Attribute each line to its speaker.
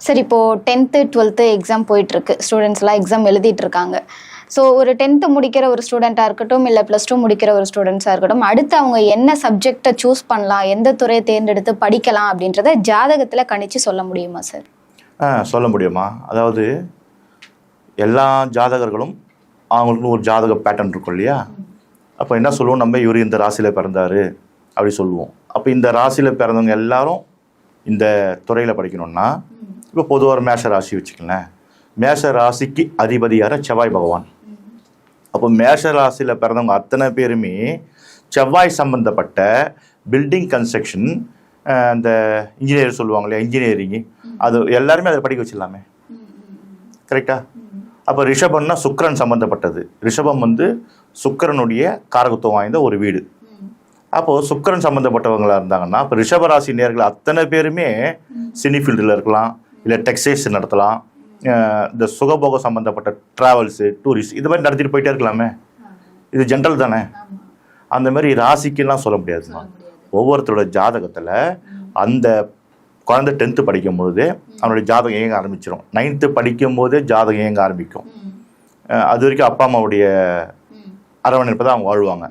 Speaker 1: Sir இப்போது 10th 12th exam போயிட்டுருக்கு, ஸ்டூடெண்ட்ஸ்லாம் exam எழுதிட்டு இருக்காங்க. ஸோ ஒரு 10th முடிக்கிற ஒரு ஸ்டூடெண்ட்டாக இருக்கட்டும், இல்லை +2 முடிக்கிற ஒரு ஸ்டூடெண்ட்ஸாக இருக்கட்டும், அடுத்து அவங்க என்ன சப்ஜெக்டை சூஸ் பண்ணலாம், எந்த துறையை தேர்ந்தெடுத்து படிக்கலாம் அப்படின்றத ஜாதகத்தில் கணிச்சு சொல்ல முடியுமா சார்?
Speaker 2: சொல்ல முடியுமா? அதாவது எல்லா ஜாதகர்களும் அவங்களுக்கு ஒரு ஜாதக பேட்டர்ன் இருக்கும் இல்லையா? அப்போ என்ன சொல்லுவோம், நம்ம இவர் இந்த ராசியில் பிறந்தார் அப்படி சொல்லுவோம். அப்போ இந்த ராசியில் பிறந்தவங்க எல்லாரும் இந்த துறையில் படிக்கணும்னா, இப்போ பொதுவாக ஒரு மேஷ ராசி வச்சுக்கலேன். மேஷ ராசிக்கு அதிபதியார செவ்வாய் பகவான். அப்போ மேஷ ராசியில் பிறந்தவங்க அத்தனை பேருமே செவ்வாய் சம்பந்தப்பட்ட பில்டிங் கன்ஸ்ட்ரக்ஷன், இந்த இன்ஜினியர் சொல்லுவாங்க இல்லையா, இன்ஜினியரிங்கு, அது எல்லாருமே அதை படிக்க வச்சிடலாமே. கரெக்டா? அப்போ ரிஷபம்னா சுக்கிரன் சம்மந்தப்பட்டது. ரிஷபம் சுக்கிரனுடைய காரகத்துவம் வாய்ந்த ஒரு வீடு. அப்போது சுக்கிரன் சம்மந்தப்பட்டவங்களாக இருந்தாங்கன்னா, இப்போ ரிஷபராசி நேர்கள் அத்தனை பேருமே சினி ஃபீல்டில் இருக்கலாம், இல்லை டெக்ஸ்டைல்ஸ் நடத்தலாம், இந்த சுகபோகம் சம்மந்தப்பட்ட ட்ராவல்ஸு, டூரிஸ்ட், இது மாதிரி நடத்திட்டு போயிட்டே இருக்கலாமே. இது ஜென்ரல் தானே. அந்த மாதிரி ராசிக்கெல்லாம் சொல்ல முடியாதுமா. ஒவ்வொருத்தரோட ஜாதகத்தில் அந்த குழந்தை 10th படிக்கும் போது அவனுடைய ஜாதகம் இயங்க ஆரம்பிச்சிடும். 9th படிக்கும் போதே ஜாதகம் இயங்க ஆரம்பிக்கும். அது வரைக்கும் அப்பா அம்மாவுடைய அரவணைப்பு தான் அவங்க வாழ்வாங்க.